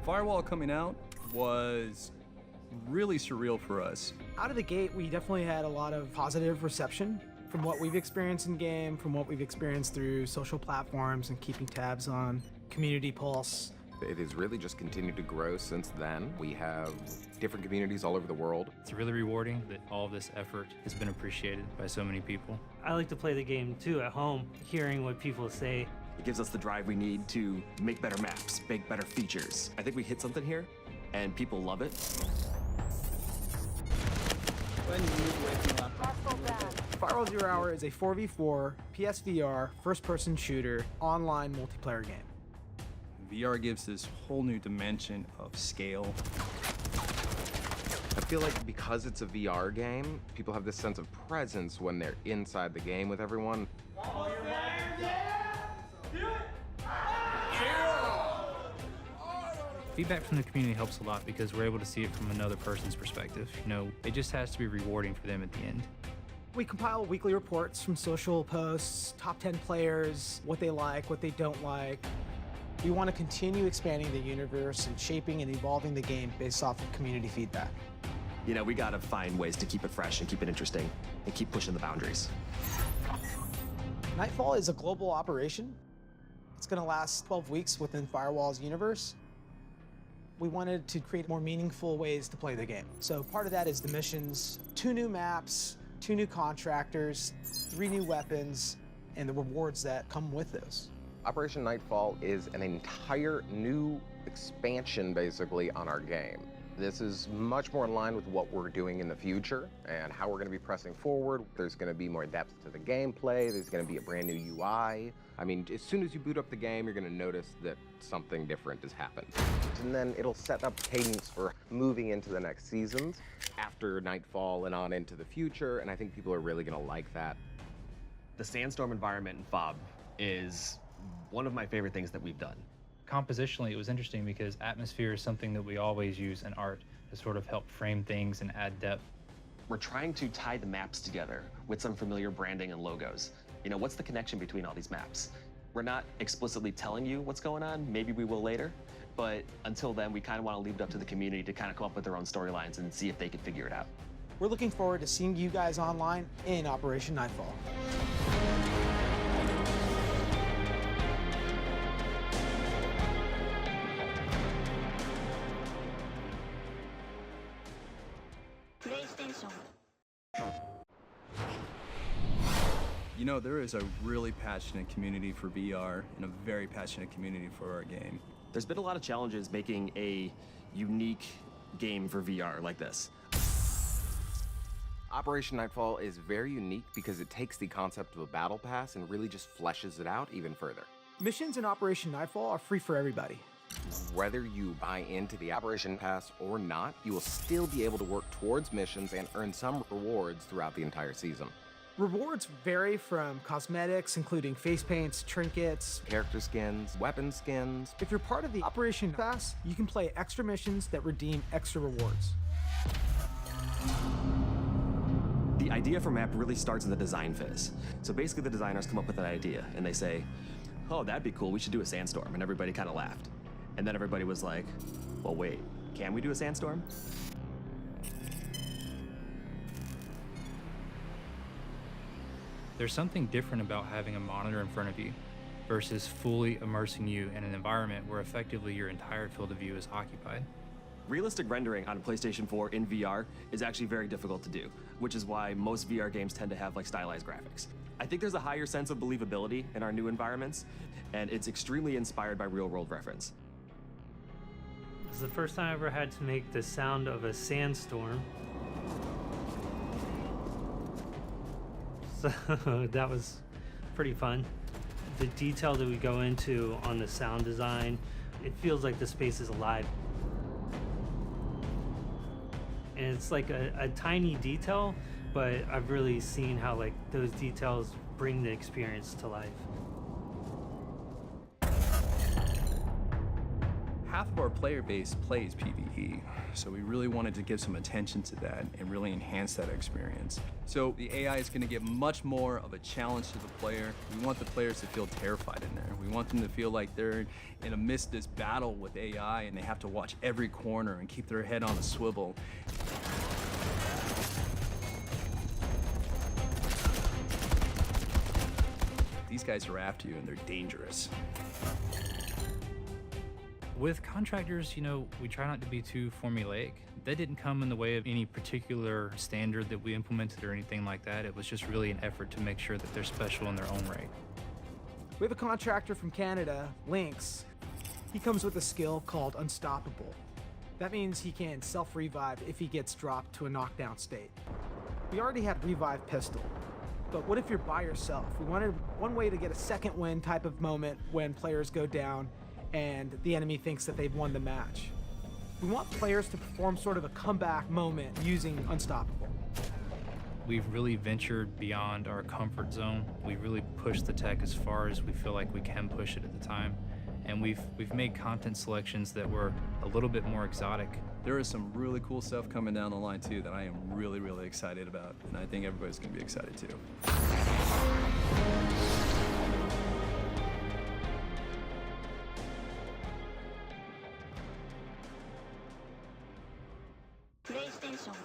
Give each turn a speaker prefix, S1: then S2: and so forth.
S1: Firewall coming out was really surreal for us.
S2: Out of the gate, we definitely had a lot of positive reception from what we've experienced in game, from what we've experienced through social platforms and keeping tabs on Community Pulse.
S3: It has really just continued to grow since then. We have different communities all over the world.
S4: It's really rewarding that all of this effort has been appreciated by so many people.
S5: I like to play the game too at home, hearing what people say.
S6: It gives us the drive we need to make better maps, make better features. I think we hit something here, and people love it.
S2: Firewall Zero Hour is a 4v4 PSVR first-person shooter online multiplayer game.
S1: VR gives this whole new dimension of scale.
S3: I feel like because it's a VR game, people have this sense of presence when they're inside the game with everyone.
S4: Feedback from the community helps a lot because we're able to see it from another person's perspective. You know, it just has to be rewarding for them at the end.
S2: We compile weekly reports from social posts, top 10 players, what they like, what they don't like. We want to continue expanding the universe and shaping and evolving the game based off of community feedback.
S6: You know, we gotta find ways to keep it fresh and keep it interesting and keep pushing the boundaries.
S2: Nightfall is a global operation. It's going to last 12 weeks within Firewall's universe. We wanted to create more meaningful ways to play the game. So part of that is the missions, 2 new maps, 2 new contractors, 3 new weapons, and the rewards that come with those.
S3: Operation Nightfall is an entire new expansion, basically, on our game. This is much more in line with what we're doing in the future and how we're going to be pressing forward. There's going to be more depth to the gameplay. There's going to be a brand new UI. I mean, as soon as you boot up the game, you're going to notice that something different has happened. And then it'll set up cadence for moving into the next seasons after Nightfall and on into the future, and I think people are really going to like that.
S6: The Sandstorm environment in FOB is one of my favorite things that we've done.
S4: Compositionally, it was interesting because atmosphere is something that we always use in art to sort of help frame things and add depth.
S6: We're trying to tie the maps together with some familiar branding and logos. You know, what's the connection between all these maps? We're not explicitly telling you what's going on, maybe we will later, but until then, we kind of want to leave it up to the community to kind of come up with their own storylines and see if they can figure it out.
S2: We're looking forward to seeing you guys online in Operation Nightfall.
S1: You know, there is a really passionate community for VR and a very passionate community for our game.
S6: There's been a lot of challenges making a unique game for VR like this.
S3: Operation Nightfall is very unique because it takes the concept of a battle pass and really just fleshes it out even further.
S2: Missions in Operation Nightfall are free for everybody.
S3: Whether you buy into the Operation Pass or not, you will still be able to work towards missions and earn some rewards throughout the entire season.
S2: Rewards vary from cosmetics, including face paints, trinkets,
S3: Character skins, weapon skins.
S2: If you're part of the Operation Pass, you can play extra missions that redeem extra rewards.
S6: The idea for map really starts in the design phase. So basically the designers come up with an idea and they say, oh, that'd be cool, we should do a sandstorm. And everybody kind of laughed. And then everybody was like, well, wait, can we do a sandstorm?
S4: There's something different about having a monitor in front of you versus fully immersing you in an environment where effectively your entire field of view is occupied.
S6: Realistic rendering on a PlayStation 4 in VR is actually very difficult to do, which is why most VR games tend to have like stylized graphics. I think there's a higher sense of believability in our new environments, and it's extremely inspired by real-world reference.
S5: This is the first time I ever had to make the sound of a sandstorm. So that was pretty fun. The detail that we go into on the sound design, it feels like the space is alive. And it's like a tiny detail, but I've really seen how like those details bring the experience to life.
S1: half of our player base plays PvE, so we really wanted to give some attention to that and really enhance that experience. So the AI is going to give much more of a challenge to the player. We want the players to feel terrified in there. We want them to feel like they're in the midst of this battle with AI and they have to watch every corner and keep their head on a swivel. These guys are after you and they're dangerous.
S4: With contractors, we try not to be too formulaic. That didn't come in the way of any particular standard that we implemented or anything like that. It was just really an effort to make sure that they're special in their own right.
S2: We have a contractor from Canada, Lynx. He comes with a skill called Unstoppable. That means he can self-revive if he gets dropped to a knockdown state. We already had Revive Pistol, but what if you're by yourself? We wanted one way to get a second win type of moment when players go down and the enemy thinks that they've won the match. We want players to perform sort of a comeback moment using Unstoppable.
S4: We've really ventured beyond our comfort zone. We really pushed the tech as far as we feel like we can push it at the time. And we've made content selections that were a little bit more exotic.
S1: There is some really cool stuff coming down the line too that I am really, really excited about. And I think everybody's gonna be excited too.
S7: PlayStation